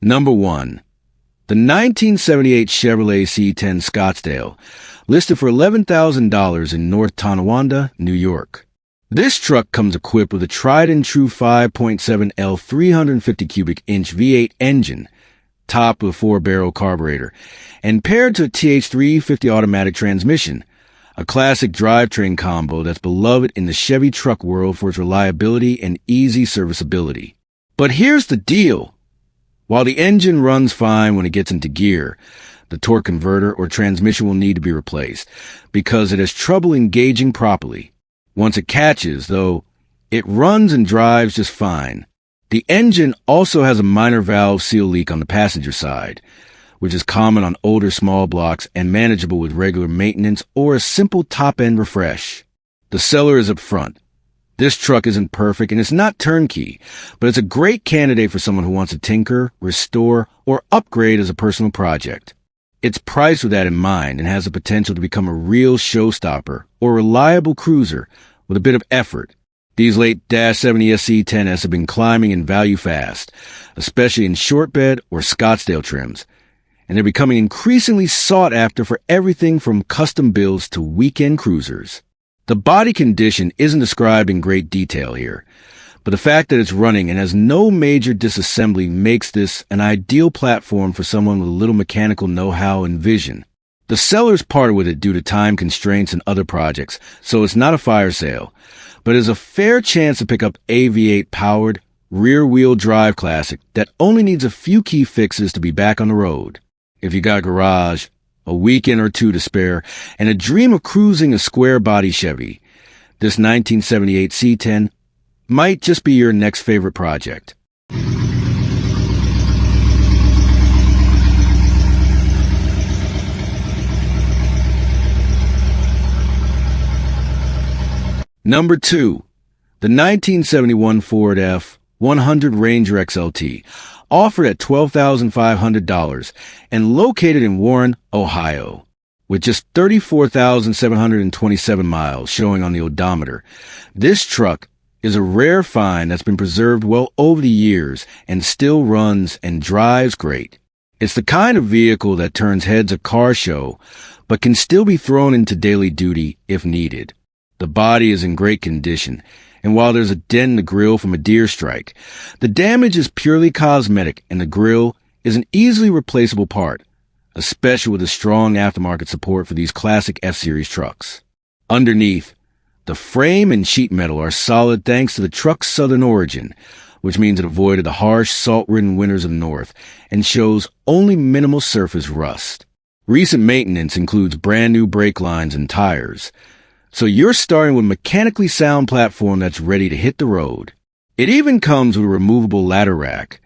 Number 1. The 1978 Chevrolet C10 Scottsdale, listed for $11,000 in North Tonawanda, New York. This truck comes equipped with a tried-and-true 5.7L 350 cubic inch V8 engine, topped with a 4-barrel carburetor, and paired to a TH350 automatic transmission, a classic drivetrain combo that's beloved in the Chevy truck world for its reliability and easy serviceability. But here's the deal. While the engine runs fine when it gets into gear, the torque converter or transmission will need to be replaced because it has trouble engaging properly. Once it catches, though, it runs and drives just fine. The engine also has a minor valve seal leak on the passenger side, which is common on older small blocks and manageable with regular maintenance or a simple top-end refresh. The seller is up front. This truck isn't perfect and it's not turnkey, but it's a great candidate for someone who wants to tinker, restore, or upgrade as a personal project. It's priced with that in mind and has the potential to become a real showstopper or reliable cruiser with a bit of effort. These late -70 SC10s have been climbing in value fast, especially in shortbed or Scottsdale trims, and they're becoming increasingly sought after for everything from custom builds to weekend cruisers. The body condition isn't described in great detail here, but the fact that it's running and has no major disassembly makes this an ideal platform for someone with a little mechanical know-how and vision. The seller's parted with it due to time constraints and other projects, so it's not a fire sale, but is a fair chance to pick up a V8-powered, rear-wheel drive classic that only needs a few key fixes to be back on the road. If you got a garage, a weekend or two to spare, and a dream of cruising a square-body Chevy, this 1978 C10 might just be your next favorite project. Number 2. The 1971 Ford F100 Ranger XLT, offered at $12,500 and located in Warren, Ohio. With just 34,727 miles showing on the odometer, this truck is a rare find that's been preserved well over the years and still runs and drives great. It's the kind of vehicle that turns heads at car show, but can still be thrown into daily duty if needed. The body is in great condition, and while there's a dent in the grille from a deer strike, the damage is purely cosmetic and the grille is an easily replaceable part, especially with the strong aftermarket support for these classic F-Series trucks. Underneath, the frame and sheet metal are solid thanks to the truck's southern origin, which means it avoided the harsh, salt-ridden winters of the north and shows only minimal surface rust. Recent maintenance includes brand new brake lines and tires, so you're starting with a mechanically sound platform that's ready to hit the road. It even comes with a removable ladder rack,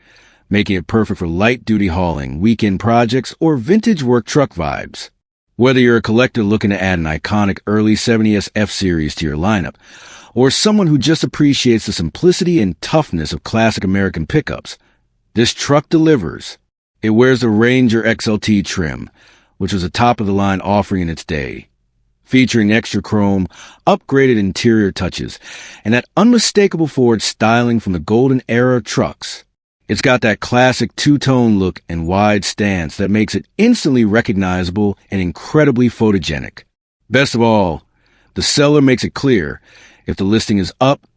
making it perfect for light-duty hauling, weekend projects, or vintage work truck vibes. Whether you're a collector looking to add an iconic early 70s F-Series to your lineup, or someone who just appreciates the simplicity and toughness of classic American pickups, this truck delivers. It wears the Ranger XLT trim, which was a top-of-the-line offering in its day, featuring extra chrome, upgraded interior touches, and that unmistakable Ford styling from the golden era of trucks. It's got that classic two-tone look and wide stance that makes it instantly recognizable and incredibly photogenic. Best of all, the seller makes it clear, if the listing is up,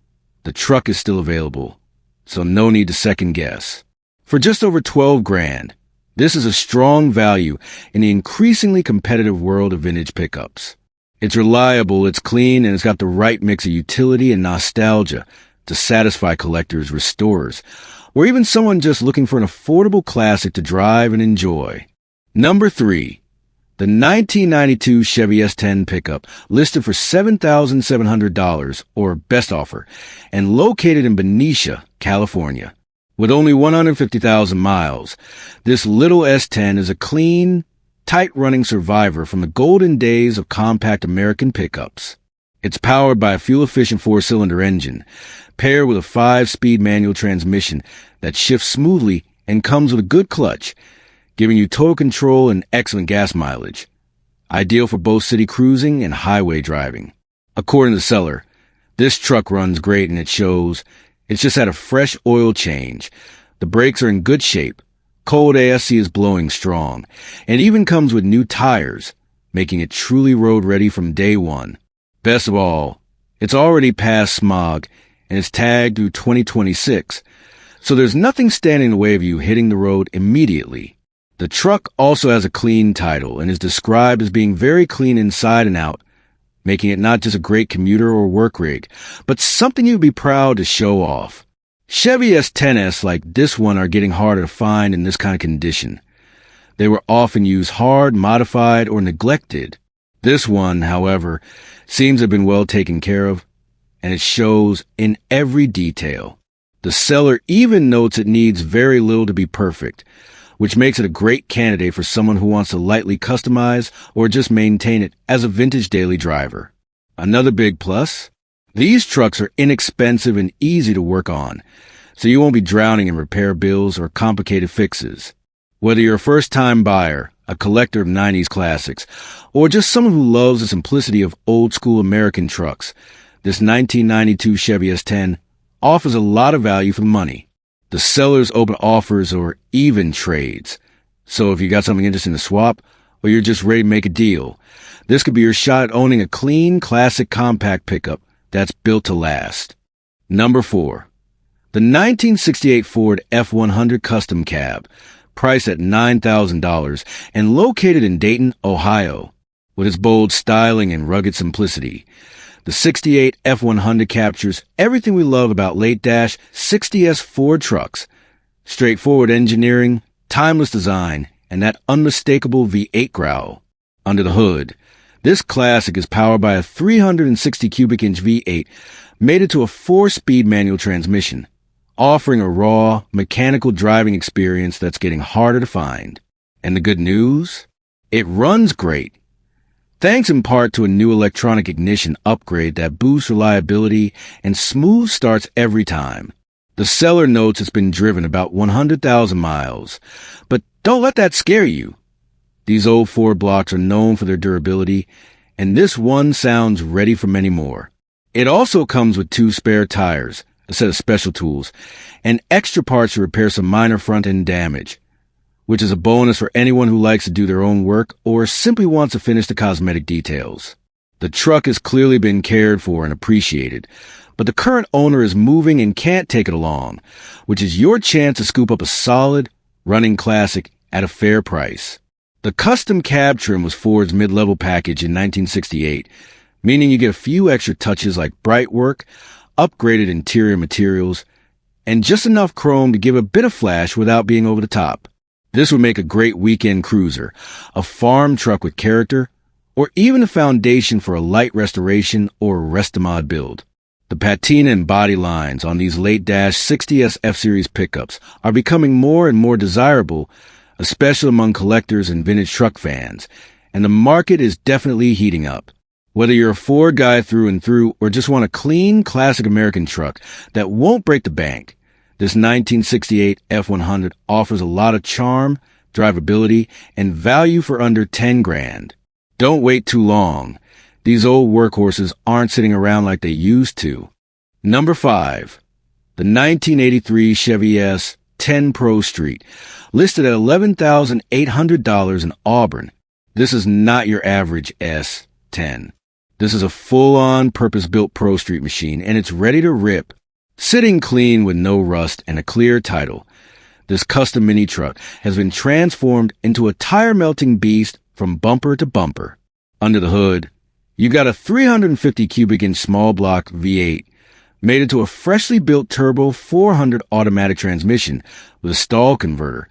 the truck is still available, so no need to second guess. For just over $12,000, this is a strong value in the increasingly competitive world of vintage pickups. It's reliable, it's clean, and it's got the right mix of utility and nostalgia to satisfy collectors, restorers, or even someone just looking for an affordable classic to drive and enjoy. Number 3. The 1992 Chevy S10 pickup, listed for $7,700, or best offer, and located in Benicia, California. With only 150,000 miles, this little S10 is a clean, tight-running survivor from the golden days of compact American pickups. It's powered by a fuel-efficient 4-cylinder engine, paired with a 5-speed manual transmission that shifts smoothly and comes with a good clutch, giving you total control and excellent gas mileage. Ideal for both city cruising and highway driving. According to the seller, this truck runs great and it shows. It's just had a fresh oil change. The brakes are in good shape. Cold AC is blowing strong, and even comes with new tires, making it truly road-ready from day one. Best of all, it's already past smog, and it's tagged through 2026, so there's nothing standing in the way of you hitting the road immediately. The truck also has a clean title and is described as being very clean inside and out, making it not just a great commuter or work rig, but something you'd be proud to show off. Chevy S10s like this one are getting harder to find in this kind of condition. They were often used hard, modified, or neglected. This one, however, seems to have been well taken care of, and it shows in every detail. The seller even notes it needs very little to be perfect, which makes it a great candidate for someone who wants to lightly customize or just maintain it as a vintage daily driver. Another big plus, these trucks are inexpensive and easy to work on, so you won't be drowning in repair bills or complicated fixes. Whether you're a first-time buyer, a collector of 90s classics, or just someone who loves the simplicity of old-school American trucks, this 1992 Chevy S10 offers a lot of value for the money. The sellers open offers or even trades. So if you got something interesting to swap, or you're just ready to make a deal, this could be your shot at owning a clean, classic compact pickup that's built to last. Number 4. The 1968 Ford F100 Custom Cab, priced at $9,000 and located in Dayton, Ohio. With its bold styling and rugged simplicity, the 68 F100 captures everything we love about late-dash 60s Ford trucks. Straightforward engineering, timeless design, and that unmistakable V8 growl. Under the hood, this classic is powered by a 360 cubic inch V8 mated to a 4-speed manual transmission, offering a raw, mechanical driving experience that's getting harder to find. And the good news? It runs great. Thanks in part to a new electronic ignition upgrade that boosts reliability and smooth starts every time. The seller notes it's been driven about 100,000 miles, but don't let that scare you. These old Ford blocks are known for their durability, and this one sounds ready for many more. It also comes with 2 spare tires, a set of special tools, and extra parts to repair some minor front-end damage, which is a bonus for anyone who likes to do their own work or simply wants to finish the cosmetic details. The truck has clearly been cared for and appreciated, but the current owner is moving and can't take it along, which is your chance to scoop up a solid, running classic at a fair price. The custom cab trim was Ford's mid-level package in 1968, meaning you get a few extra touches like bright work, upgraded interior materials, and just enough chrome to give a bit of flash without being over the top. This would make a great weekend cruiser, a farm truck with character, or even a foundation for a light restoration or restomod build. The patina and body lines on these late-dash 60s F-Series pickups are becoming more and more desirable, especially among collectors and vintage truck fans, and the market is definitely heating up. Whether you're a Ford guy through and through or just want a clean, classic American truck that won't break the bank, this 1968 F100 offers a lot of charm, drivability, and value for under 10 grand. Don't wait too long. These old workhorses aren't sitting around like they used to. Number 5. The 1983 Chevy S10 Pro Street, listed at $11,800 in Auburn. This is not your average S10. This is a full-on, purpose-built Pro Street machine, and it's ready to rip. Sitting clean with no rust and a clear title, this custom mini truck has been transformed into a tire-melting beast from bumper to bumper. Under the hood, you got a 350 cubic inch small block V8 mated to a freshly built turbo 400 automatic transmission with a stall converter,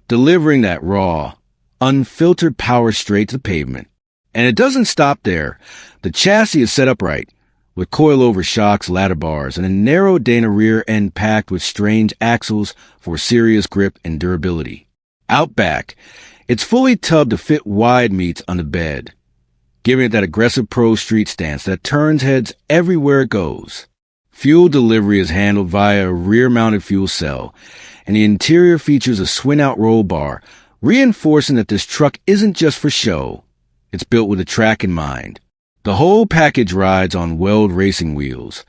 delivering that raw, unfiltered power straight to the pavement. And it doesn't stop there. The chassis is set up right, with coilover shocks, ladder bars, and a narrow Dana rear end packed with strange axles for serious grip and durability. Out back, it's fully tubbed to fit wide meets on the bed, giving it that aggressive Pro Street stance that turns heads everywhere it goes. Fuel delivery is handled via a rear-mounted fuel cell, and the interior features a swing-out roll bar, reinforcing that this truck isn't just for show. It's built with a track in mind. The whole package rides on Weld racing wheels,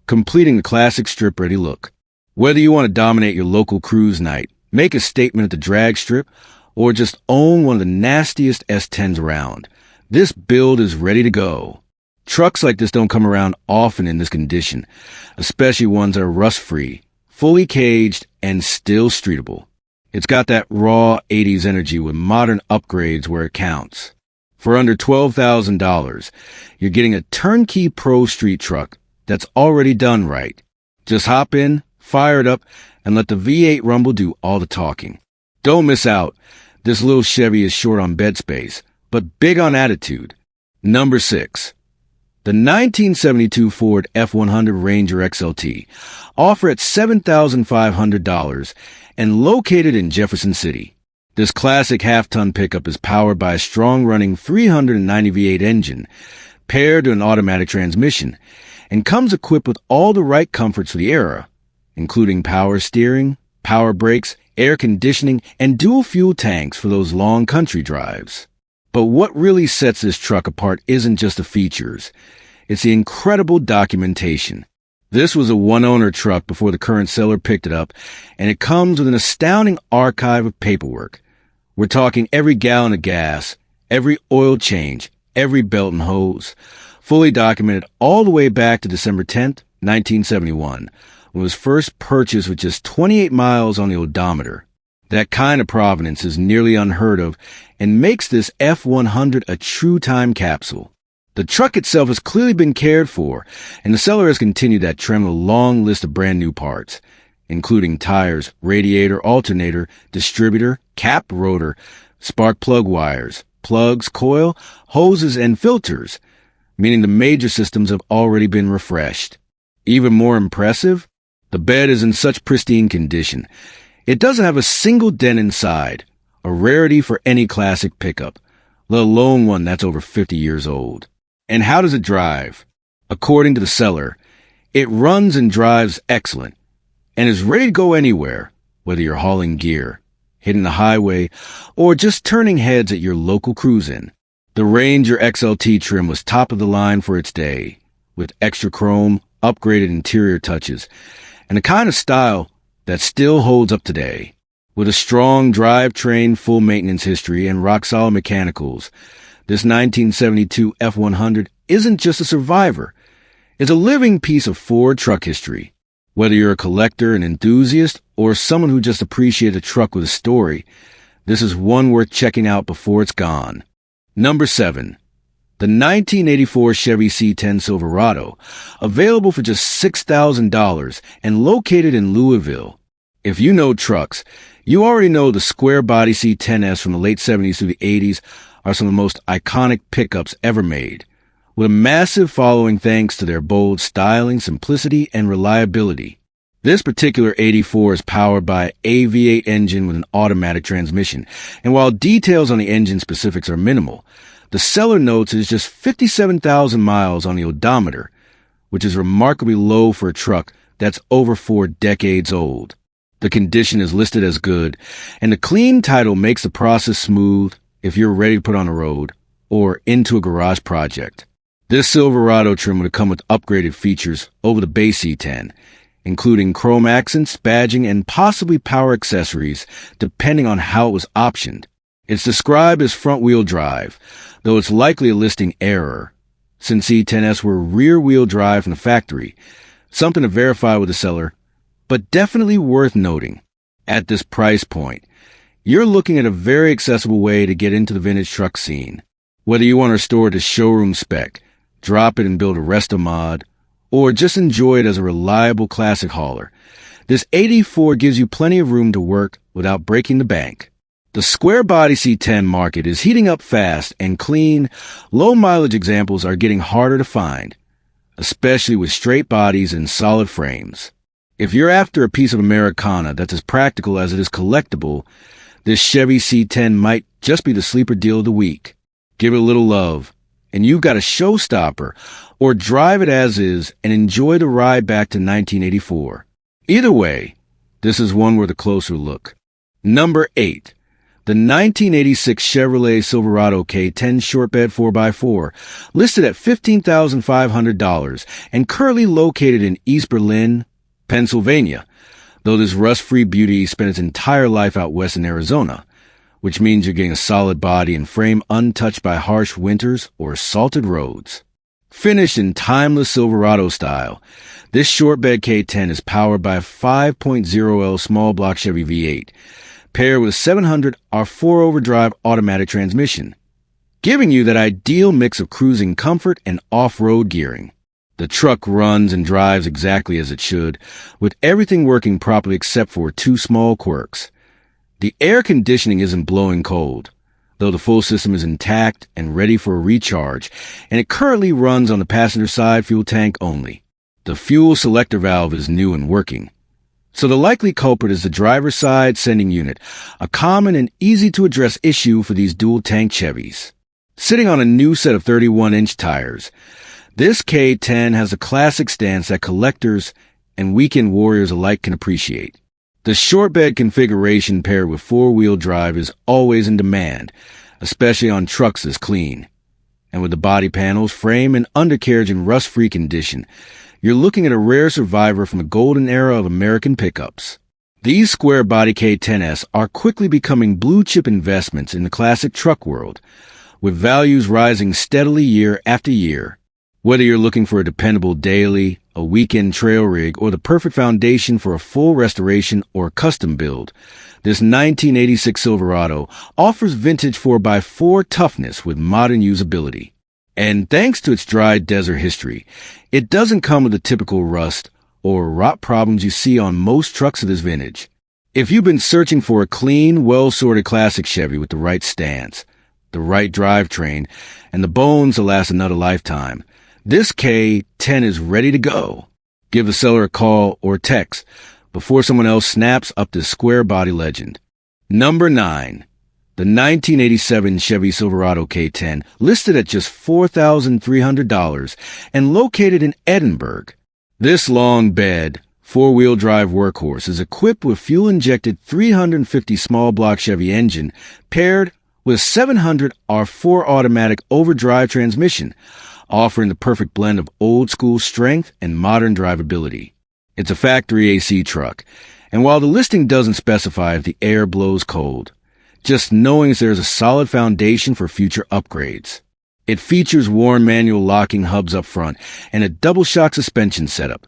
completing the classic strip-ready look. Whether you want to dominate your local cruise night make a statement at the drag strip, or just own one of the nastiest S10s around. This build is ready to go. Trucks like this don't come around often in this condition, especially ones that are rust-free, fully caged, and still streetable. It's got that raw 80s energy with modern upgrades where it counts. For under $12,000, you're getting a turnkey pro street truck that's already done right. Just hop in, fire it up, and let the V8 rumble do all the talking. Don't miss out. This little Chevy is short on bed space, but big on attitude. Number 6. The 1972 Ford F100 Ranger XLT, offered at $7,500 and located in Jefferson City. This classic half-ton pickup is powered by a strong-running 390 V8 engine, paired to an automatic transmission, and comes equipped with all the right comforts for the era, including power steering, power brakes, air conditioning, and dual fuel tanks for those long country drives. But what really sets this truck apart isn't just the features. It's the incredible documentation. This was a one-owner truck before the current seller picked it up, and it comes with an astounding archive of paperwork. We're talking every gallon of gas, every oil change, every belt and hose, fully documented all the way back to December 10th, 1971, when it was first purchased with just 28 miles on the odometer. That kind of provenance is nearly unheard of and makes this F100 a true time capsule. The truck itself has clearly been cared for, and the seller has continued that trend with a long list of brand new parts, including tires, radiator, alternator, distributor, cap, rotor, spark plug wires, plugs, coil, hoses, and filters, meaning the major systems have already been refreshed. Even more impressive, the bed is in such pristine condition. It doesn't have a single dent inside, a rarity for any classic pickup, let alone one that's over 50 years old. And how does it drive? According to the seller, it runs and drives excellent and is ready to go anywhere, whether you're hauling gear, hitting the highway, or just turning heads at your local cruise-in. The Ranger XLT trim was top of the line for its day, with extra chrome, upgraded interior touches, and the kind of style that still holds up today. With a strong drivetrain, full maintenance history, and rock-solid mechanicals, this 1972 F100 isn't just a survivor. It's a living piece of Ford truck history. Whether you're a collector, an enthusiast, or someone who just appreciates a truck with a story, this is one worth checking out before it's gone. Number 7. The 1984 Chevy C10 Silverado, available for just $6,000 and located in Louisville. If you know trucks, you already know the square body C10s from the late 70s through the 80s are some of the most iconic pickups ever made, with a massive following thanks to their bold styling, simplicity, and reliability. This particular 84 is powered by a V8 engine with an automatic transmission, and while details on the engine specifics are minimal, the seller notes it is just 57,000 miles on the odometer, which is remarkably low for a truck that's over 4 decades old. The condition is listed as good, and the clean title makes the process smooth if you're ready to put on the road or into a garage project. This Silverado trim would come with upgraded features over the base C10, including chrome accents, badging, and possibly power accessories, depending on how it was optioned. It's described as front-wheel drive, though it's likely a listing error, since C10s were rear-wheel drive from the factory, something to verify with the seller, but definitely worth noting. At this price point, you're looking at a very accessible way to get into the vintage truck scene. Whether you want to restore it to showroom spec, drop it and build a resto mod, or just enjoy it as a reliable classic hauler, this 84 gives you plenty of room to work without breaking the bank. The square body C10 market is heating up fast, and clean, low-mileage examples are getting harder to find, especially with straight bodies and solid frames. If you're after a piece of Americana that's as practical as it is collectible, this Chevy C10 might just be the sleeper deal of the week. Give it a little love, and you've got a showstopper, or drive it as is and enjoy the ride back to 1984. Either way, this is one worth a closer look. Number 8. The 1986 Chevrolet Silverado K10 shortbed 4x4, listed at $15,500 and currently located in East Berlin, Pennsylvania. though this rust-free beauty spent its entire life out west in Arizona, which means you're getting a solid body and frame untouched by harsh winters or salted roads. Finished in timeless Silverado style, this shortbed K10 is powered by a 5.0L small block Chevy V8, paired with 700 R4 overdrive automatic transmission, giving you that ideal mix of cruising comfort and off-road gearing. The truck runs and drives exactly as it should, with everything working properly except for two small quirks. The air conditioning isn't blowing cold, though the full system is intact and ready for a recharge, and it currently runs on the passenger side fuel tank only. The fuel selector valve is new and working. So the likely culprit is the driver's side sending unit, a common and easy-to-address issue for these dual-tank Chevys. Sitting on a new set of 31-inch tires, this K10 has a classic stance that collectors and weekend warriors alike can appreciate. The shortbed configuration paired with four-wheel drive is always in demand, especially on trucks this clean. And with the body panels, frame, and undercarriage in rust-free condition, you're looking at a rare survivor from the golden era of American pickups. These square-body K10s are quickly becoming blue-chip investments in the classic truck world, with values rising steadily year after year. Whether you're looking for a dependable daily, a weekend trail rig, or the perfect foundation for a full restoration or custom build, this 1986 Silverado offers vintage 4x4 toughness with modern usability. And thanks to its dry desert history, it doesn't come with the typical rust or rot problems you see on most trucks of this vintage. If you've been searching for a clean, well-sorted classic Chevy with the right stance, the right drivetrain, and the bones to last another lifetime, this K10 is ready to go. Give the seller a call or text before someone else snaps up this square body legend. Number 9. The 1987 Chevy Silverado K10, listed at just $4,300 and located in Edinburg. This long bed, four-wheel drive workhorse is equipped with fuel-injected 350 small block Chevy engine paired with 700 R4 automatic overdrive transmission, offering the perfect blend of old-school strength and modern drivability. It's a factory AC truck, and while the listing doesn't specify if the air blows cold, just knowing there's a solid foundation for future upgrades. It features worn manual locking hubs up front and a double shock suspension setup,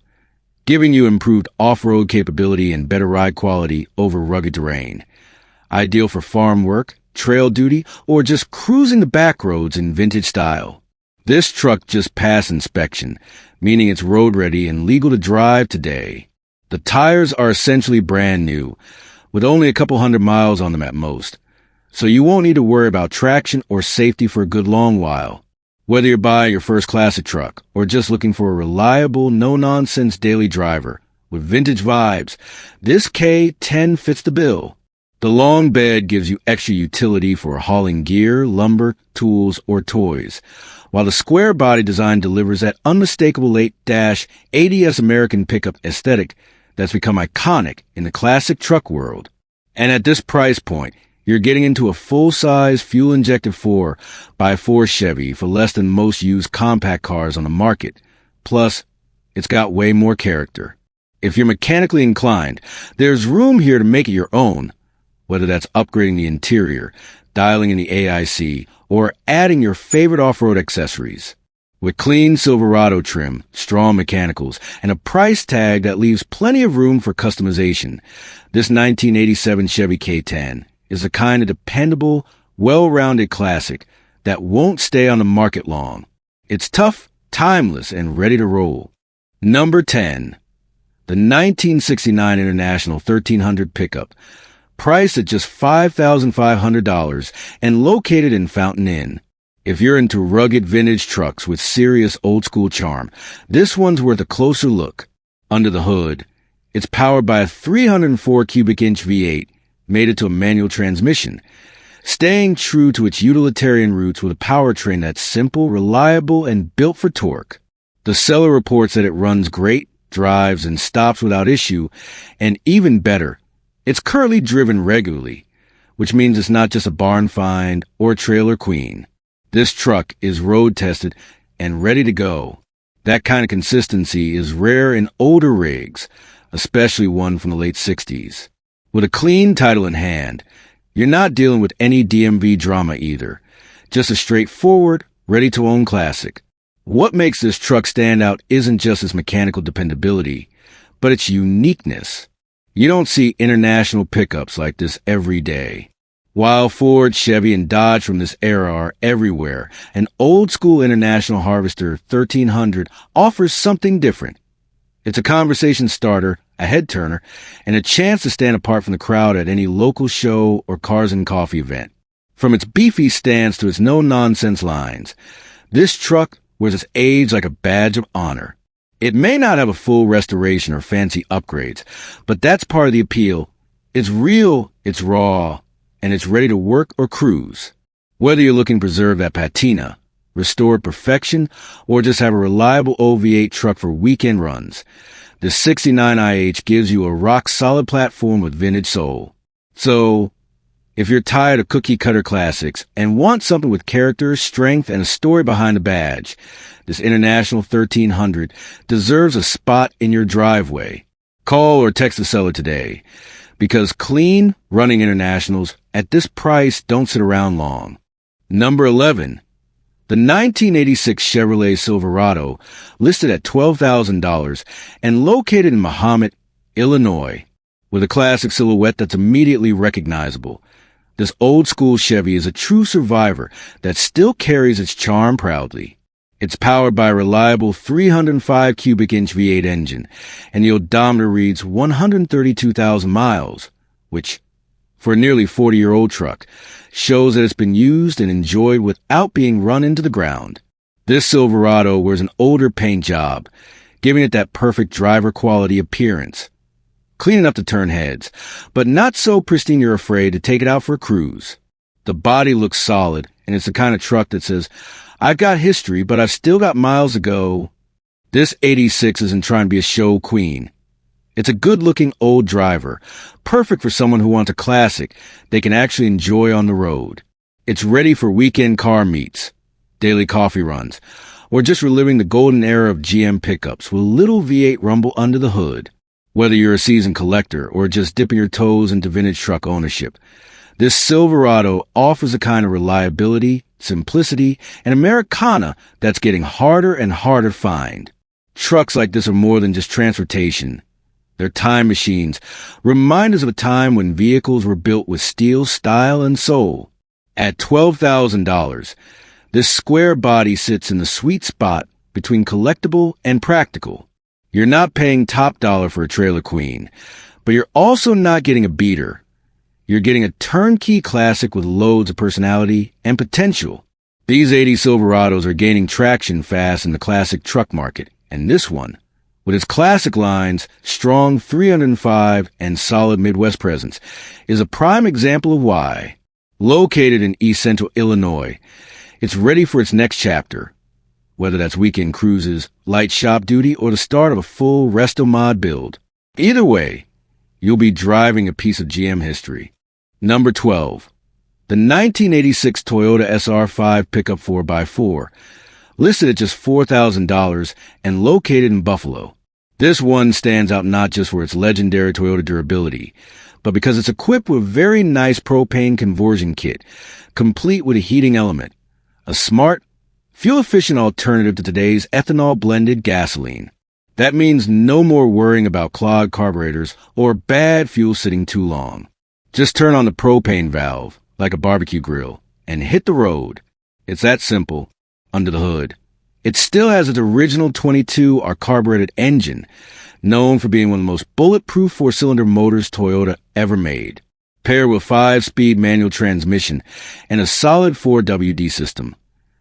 giving you improved off-road capability and better ride quality over rugged terrain. Ideal for farm work, trail duty, or just cruising the back roads in vintage style. This truck just passed inspection, meaning it's road ready and legal to drive today. The tires are essentially brand new, with only a couple hundred miles on them at most, so you won't need to worry about traction or safety for a good long while. Whether you're buying your first classic truck or just looking for a reliable, no-nonsense daily driver with vintage vibes, this K10 fits the bill. The long bed gives you extra utility for hauling gear, lumber, tools, or toys, while the square body design delivers that unmistakable late-80s American pickup aesthetic that's become iconic in the classic truck world. And at this price point, you're getting into a full-size fuel-injected 4x4 Chevy for less than most used compact cars on the market. Plus, it's got way more character. If you're mechanically inclined, there's room here to make it your own, whether that's upgrading the interior, dialing in the AIC, or adding your favorite off-road accessories. With clean Silverado trim, strong mechanicals, and a price tag that leaves plenty of room for customization, this 1987 Chevy K10 is the kind of dependable, well-rounded classic that won't stay on the market long. It's tough, timeless, and ready to roll. Number 10. The 1969 International 1300 pickup, priced at just $5,500 and located in Fountain Inn. If you're into rugged vintage trucks with serious old-school charm, this one's worth a closer look. Under the hood, it's powered by a 304 cubic inch V8, mated to a manual transmission, staying true to its utilitarian roots with a powertrain that's simple, reliable, and built for torque. The seller reports that it runs great, drives, and stops without issue, and even better, it's currently driven regularly, which means it's not just a barn find or trailer queen. This truck is road tested and ready to go. That kind of consistency is rare in older rigs, especially one from the late 60s. With a clean title in hand, you're not dealing with any DMV drama either. Just a straightforward, ready-to-own classic. What makes this truck stand out isn't just its mechanical dependability, but its uniqueness. You don't see international pickups like this every day. While Ford, Chevy, and Dodge from this era are everywhere, an old-school International Harvester 1300 offers something different. It's a conversation starter, a head-turner, and a chance to stand apart from the crowd at any local show or cars and coffee event. From its beefy stance to its no-nonsense lines, this truck wears its age like a badge of honor. It may not have a full restoration or fancy upgrades, but that's part of the appeal. It's real, it's raw, and it's ready to work or cruise. Whether you're looking to preserve that patina, restored perfection, or just have a reliable OV8 truck for weekend runs, the 69IH gives you a rock-solid platform with vintage soul. So, if you're tired of cookie-cutter classics and want something with character, strength, and a story behind the badge, this International 1300 deserves a spot in your driveway. Call or text the seller today, because clean, running Internationals at this price don't sit around long. Number 11. The 1986 Chevrolet Silverado, listed at $12,000 and located in Mahomet, Illinois, with a classic silhouette that's immediately recognizable. This old-school Chevy is a true survivor that still carries its charm proudly. It's powered by a reliable 305 cubic inch V8 engine, and the odometer reads 132,000 miles, which, for a nearly 40-year-old truck, shows that it's been used and enjoyed without being run into the ground. This Silverado wears an older paint job, giving it that perfect driver quality appearance. Clean enough to turn heads, but not so pristine you're afraid to take it out for a cruise. The body looks solid, and it's the kind of truck that says, I've got history, but I've still got miles to go. This 86 isn't trying to be a show queen. It's a good-looking old driver, perfect for someone who wants a classic they can actually enjoy on the road. It's ready for weekend car meets, daily coffee runs, or just reliving the golden era of GM pickups with a little V8 rumble under the hood. Whether you're a seasoned collector or just dipping your toes into vintage truck ownership, this Silverado offers a kind of reliability, simplicity, and Americana that's getting harder and harder to find. Trucks like this are more than just transportation. They're time machines, reminders of a time when vehicles were built with steel, style, and soul. At $12,000, this square body sits in the sweet spot between collectible and practical. You're not paying top dollar for a trailer queen, but you're also not getting a beater. You're getting a turnkey classic with loads of personality and potential. These 80 Silverados are gaining traction fast in the classic truck market, and this one, with its classic lines, strong 305, and solid Midwest presence, is a prime example of why. Located in East Central Illinois, it's ready for its next chapter, whether that's weekend cruises, light shop duty, or the start of a full resto-mod build. Either way, you'll be driving a piece of GM history. Number 12. The 1986 Toyota SR5 pickup 4x4, listed at just $4,000 and located in Buffalo. This one stands out not just for its legendary Toyota durability, but because it's equipped with a very nice propane conversion kit, complete with a heating element, a smart, fuel-efficient alternative to today's ethanol-blended gasoline. That means no more worrying about clogged carburetors or bad fuel sitting too long. Just turn on the propane valve, like a barbecue grill, and hit the road. It's that simple. Under the hood, it still has its original 22 or carbureted engine, known for being one of the most bulletproof four-cylinder motors Toyota ever made, paired with 5-speed manual transmission and a solid 4WD system.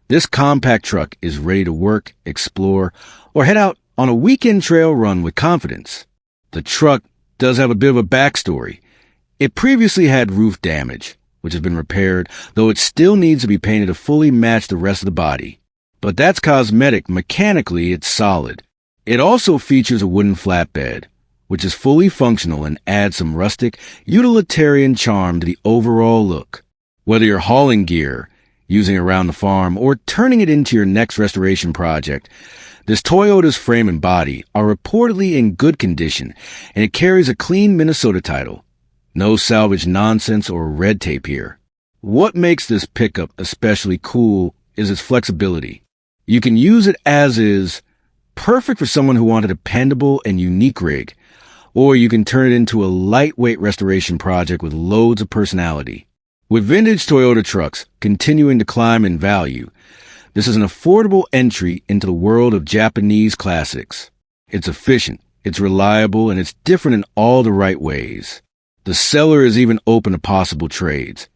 This compact truck is ready to work, explore, or head out on a weekend trail run with confidence. The truck does have a bit of a backstory. It previously had roof damage, which has been repaired, though it still needs to be painted to fully match the rest of the body. But that's cosmetic. Mechanically, it's solid. It also features a wooden flatbed, which is fully functional and adds some rustic, utilitarian charm to the overall look. Whether you're hauling gear, using it around the farm, or turning it into your next restoration project, This Toyota's frame and body are reportedly in good condition, and it carries a clean Minnesota title. No salvage nonsense or red tape here. What makes this pickup especially cool is its flexibility. You can use it as is, perfect for someone who wants a dependable and unique rig, or you can turn it into a lightweight restoration project with loads of personality. With vintage Toyota trucks continuing to climb in value, this is an affordable entry into the world of Japanese classics. It's efficient, it's reliable, and it's different in all the right ways. The seller is even open to possible trades.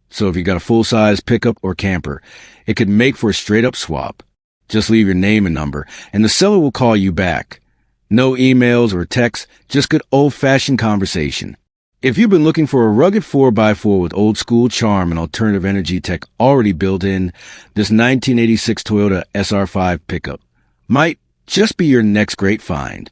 So if you got a full-size pickup or camper, it could make for a straight-up swap. Just leave your name and number, and the seller will call you back. No emails or texts, just good old-fashioned conversation. If you've been looking for a rugged 4x4 with old-school charm and alternative energy tech already built in, this 1986 Toyota SR5 pickup might just be your next great find.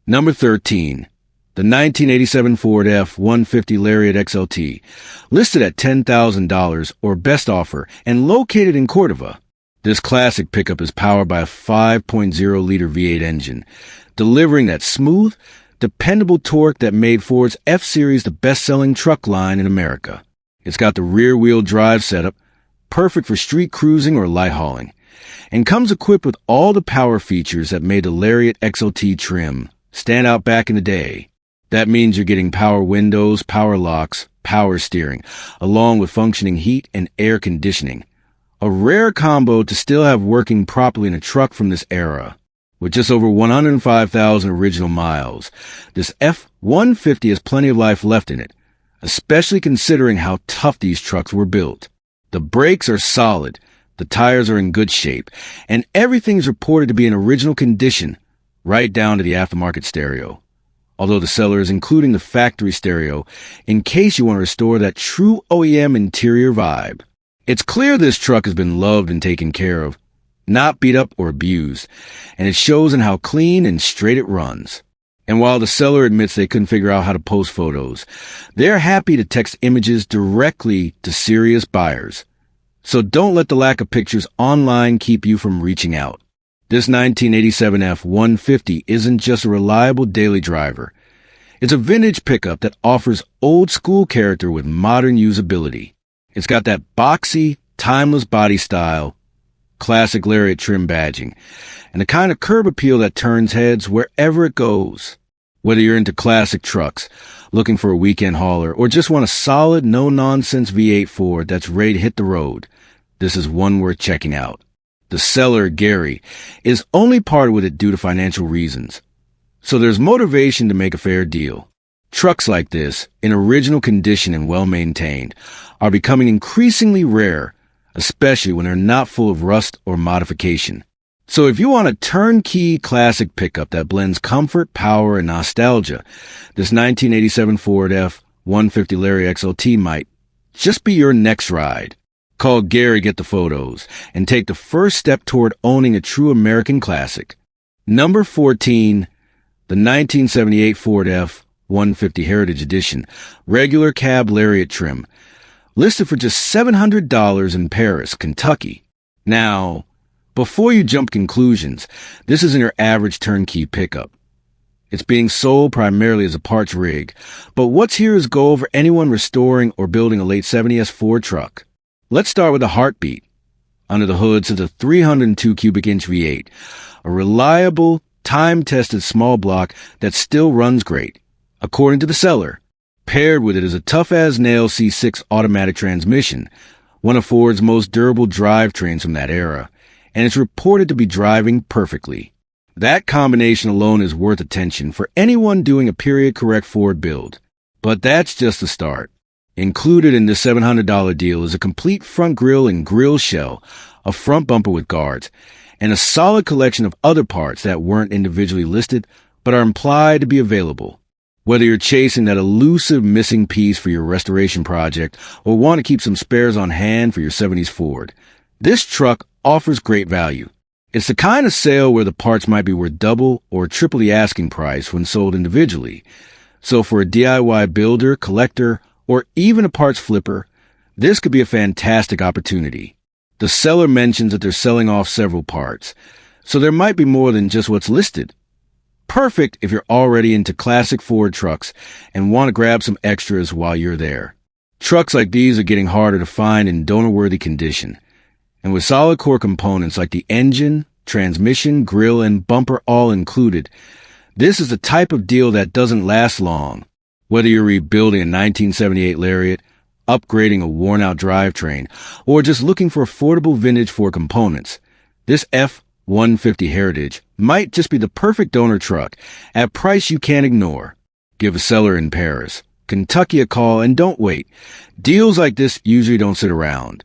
Number 13. The 1987 Ford F-150 Lariat XLT, listed at $10,000 or best offer and located in Cordova. This classic pickup is powered by a 5.0-liter V8 engine, delivering that smooth, dependable torque that made Ford's F-Series the best-selling truck line in America. It's got the rear-wheel drive setup, perfect for street cruising or light hauling, and comes equipped with all the power features that made the Lariat XLT trim stand out back in the day. That means you're getting power windows, power locks, power steering, along with functioning heat and air conditioning. A rare combo to still have working properly in a truck from this era. With just over 105,000 original miles, this F-150 has plenty of life left in it, especially considering how tough these trucks were built. The brakes are solid, the tires are in good shape, and everything's reported to be in original condition, right down to the aftermarket stereo. Although the seller is including the factory stereo in case you want to restore that true OEM interior vibe. It's clear this truck has been loved and taken care of, not beat up or abused, and it shows in how clean and straight it runs. And while the seller admits they couldn't figure out how to post photos, they're happy to text images directly to serious buyers. So don't let the lack of pictures online keep you from reaching out. This 1987 F-150 isn't just a reliable daily driver. It's a vintage pickup that offers old-school character with modern usability. It's got that boxy, timeless body style, classic Lariat trim badging, and the kind of curb appeal that turns heads wherever it goes. Whether you're into classic trucks, looking for a weekend hauler, or just want a solid, no-nonsense V8 Ford that's ready to hit the road, this is one worth checking out. The seller, Gary, is only parted with it due to financial reasons. So there's motivation to make a fair deal. Trucks like this, in original condition and well-maintained, are becoming increasingly rare, especially when they're not full of rust or modification. So if you want a turnkey classic pickup that blends comfort, power, and nostalgia, this 1987 Ford F-150 Lariat XLT might just be your next ride. Call Gary, get the photos, and take the first step toward owning a true American classic. Number 14, the 1978 Ford F-150 Heritage Edition, regular cab Lariat trim, listed for just $700 in Paris, Kentucky. Now, before you jump conclusions, this isn't your average turnkey pickup. It's being sold primarily as a parts rig, but what's here is go over anyone restoring or building a late 70s Ford truck. Let's start with the heartbeat. Under the hood sits a 302 cubic inch V8, a reliable, time-tested small block that still runs great, according to the seller. Paired with it is a tough-as-nails C6 automatic transmission, one of Ford's most durable drivetrains from that era, and it's reported to be driving perfectly. That combination alone is worth attention for anyone doing a period-correct Ford build. But that's just the start. Included in this $700 deal is a complete front grille and grille shell, a front bumper with guards, and a solid collection of other parts that weren't individually listed but are implied to be available. Whether you're chasing that elusive missing piece for your restoration project or want to keep some spares on hand for your 70s Ford, this truck offers great value. It's the kind of sale where the parts might be worth double or triple the asking price when sold individually. So for a DIY builder, collector, or even a parts flipper, this could be a fantastic opportunity. The seller mentions that they're selling off several parts, So there might be more than just what's listed. Perfect if you're already into classic Ford trucks and want to grab some extras while you're there. Trucks like these are getting harder to find in donor-worthy condition. And with solid core components like the engine, transmission, grille, and bumper all included, this is the type of deal that doesn't last long. Whether you're rebuilding a 1978 Lariat, upgrading a worn-out drivetrain, or just looking for affordable vintage Ford components, this F-150 Heritage might just be the perfect donor truck at a price you can't ignore. Give a seller in Paris, Kentucky a call and don't wait. Deals like this usually don't sit around.